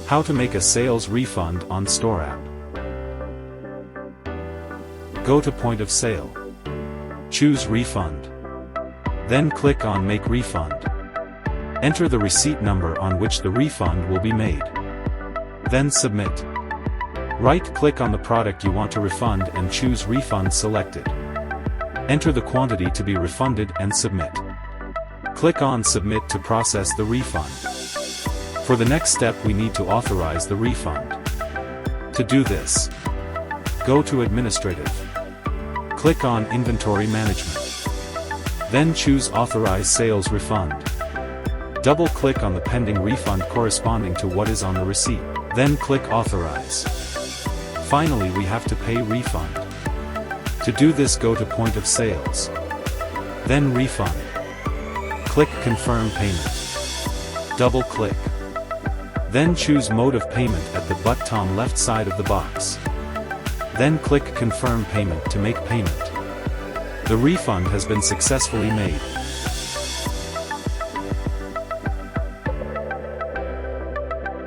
How to make a sales refund on Storeapp. Go to Point of Sale. Choose Refund. Then click on Make Refund. Enter the receipt number on which the refund will be made. Then Submit. Right-click on the product you want to refund and choose Refund Selected. Enter the quantity to be refunded and submit. Click on Submit to process the refund. For the next step, we need to authorize the refund. To do this, go to Administrative. Click on Inventory Management. Then choose Authorize Sales Refund. Double-click on the pending refund corresponding to what is on the receipt. Then click Authorize. Finally, we have to pay refund. To do this, go to Point of Sales. Then Refund. Click Confirm Payment. Double-click. Then choose Mode of Payment at the bottom left side of the box. Then click Confirm Payment to make payment. The refund has been successfully made.